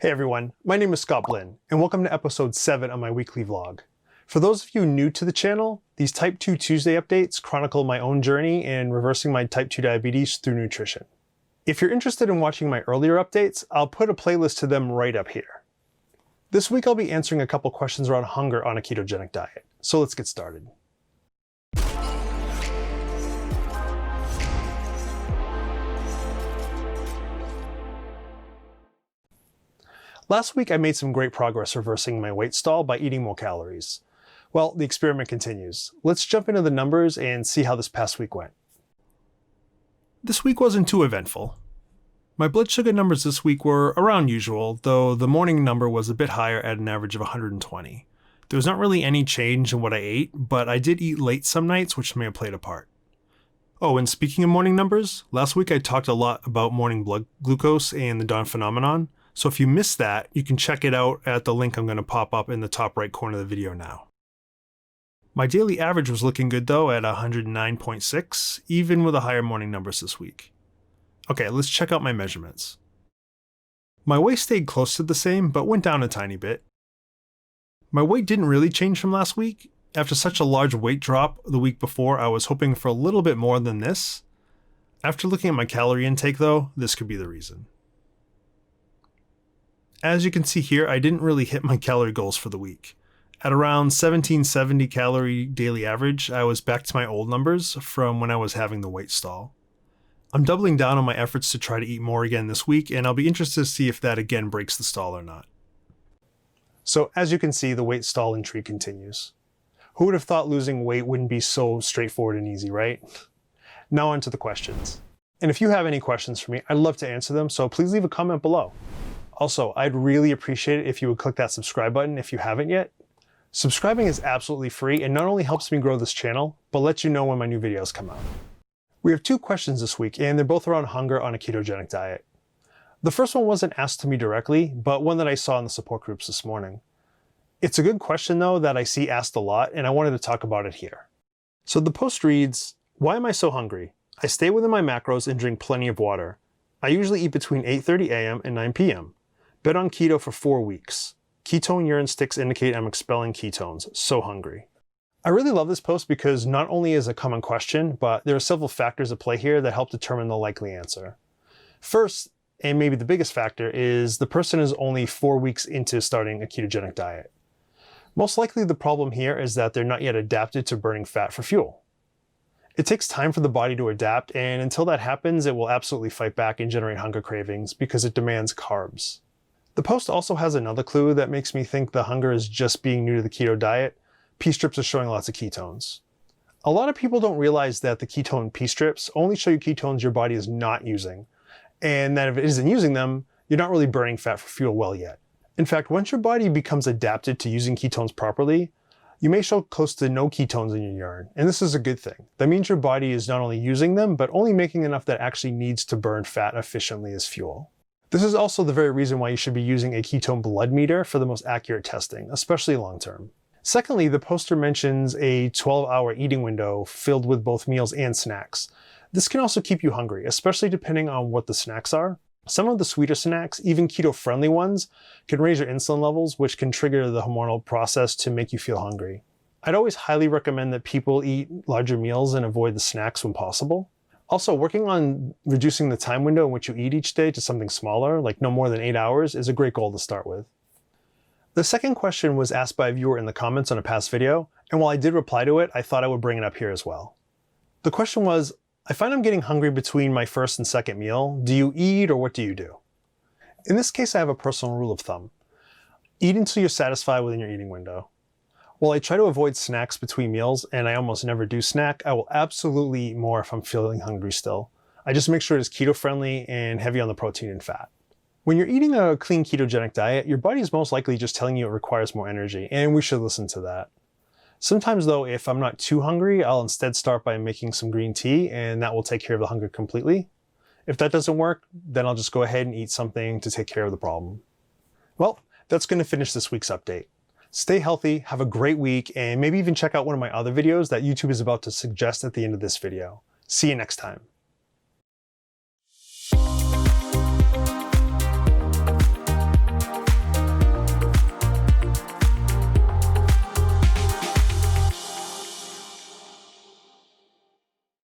Hey everyone, my name is Blinn, and welcome to episode 7 of my weekly vlog. For those of you new to the channel, these Type 2 Tuesday updates chronicle my own journey in reversing my Type 2 diabetes through nutrition. If you're interested in watching my earlier updates, I'll put a playlist to them right up here. This week I'll be answering a couple questions around hunger on a ketogenic diet, so let's get started. Last week I made some great progress reversing my weight stall by eating more calories. Well, the experiment continues. Let's jump into the numbers and see how this past week went. This week wasn't too eventful. My blood sugar numbers this week were around usual, though the morning number was a bit higher at an average of 120. There was not really any change in what I ate, but I did eat late some nights, which may have played a part. Oh, and speaking of morning numbers, last week I talked a lot about morning blood glucose and the dawn phenomenon. So if you missed that, you can check it out at the link I'm going to pop up in the top right corner of the video now. My daily average was looking good though at 109.6, even with the higher morning numbers this week. Okay, let's check out my measurements. My weight stayed close to the same, but went down a tiny bit. My weight didn't really change from last week. After such a large weight drop the week before, I was hoping for a little bit more than this. After looking at my calorie intake though, this could be the reason. As you can see here, I didn't really hit my calorie goals for the week. At around 1770 calorie daily average, I was back to my old numbers from when I was having the weight stall. I'm doubling down on my efforts to try to eat more again this week, and I'll be interested to see if that again breaks the stall or not. So as you can see, the weight stall intrigue continues. Who would have thought losing weight wouldn't be so straightforward and easy, right? Now on to the questions. And if you have any questions for me, I'd love to answer them, so please leave a comment below. Also, I'd really appreciate it if you would click that subscribe button if you haven't yet. Subscribing is absolutely free and not only helps me grow this channel, but lets you know when my new videos come out. We have 2 questions this week, and they're both around hunger on a ketogenic diet. The first one wasn't asked to me directly, but one that I saw in the support groups this morning. It's a good question though that I see asked a lot, and I wanted to talk about it here. So the post reads, "Why am I so hungry? I stay within my macros and drink plenty of water. I usually eat between 8:30 a.m. and 9 p.m. Been on keto for 4 weeks. Ketone urine sticks indicate I'm expelling ketones. So hungry." I really love this post because not only is it a common question, but there are several factors at play here that help determine the likely answer. First, and maybe the biggest factor, is the person is only 4 weeks into starting a ketogenic diet. Most likely the problem here is that they're not yet adapted to burning fat for fuel. It takes time for the body to adapt, and until that happens, it will absolutely fight back and generate hunger cravings because it demands carbs. The post also has another clue that makes me think the hunger is just being new to the keto diet. Pee strips are showing lots of ketones. A lot of people don't realize that the ketone pee strips only show you ketones your body is not using, and that if it isn't using them, you're not really burning fat for fuel well yet. In fact, once your body becomes adapted to using ketones properly, you may show close to no ketones in your urine, and this is a good thing. That means your body is not only using them, but only making enough that actually needs to burn fat efficiently as fuel. This is also the very reason why you should be using a ketone blood meter for the most accurate testing, especially long term. Secondly, the poster mentions a 12-hour eating window filled with both meals and snacks. This can also keep you hungry, especially depending on what the snacks are. Some of the sweeter snacks, even keto-friendly ones, can raise your insulin levels, which can trigger the hormonal process to make you feel hungry. I'd always highly recommend that people eat larger meals and avoid the snacks when possible. Also, working on reducing the time window in which you eat each day to something smaller, like no more than 8 hours, is a great goal to start with. The second question was asked by a viewer in the comments on a past video, and while I did reply to it, I thought I would bring it up here as well. The question was, "I find I'm getting hungry between my first and second meal. Do you eat or what do you do?" In this case, I have a personal rule of thumb. Eat until you're satisfied within your eating window. While I try to avoid snacks between meals, and I almost never do snack, I will absolutely eat more if I'm feeling hungry still. I just make sure it's keto-friendly and heavy on the protein and fat. When you're eating a clean ketogenic diet, your body is most likely just telling you it requires more energy, and we should listen to that. Sometimes though, if I'm not too hungry, I'll instead start by making some green tea, and that will take care of the hunger completely. If that doesn't work, then I'll just go ahead and eat something to take care of the problem. Well, that's going to finish this week's update. Stay healthy, have a great week, and maybe even check out one of my other videos that YouTube is about to suggest at the end of this video. See you next time.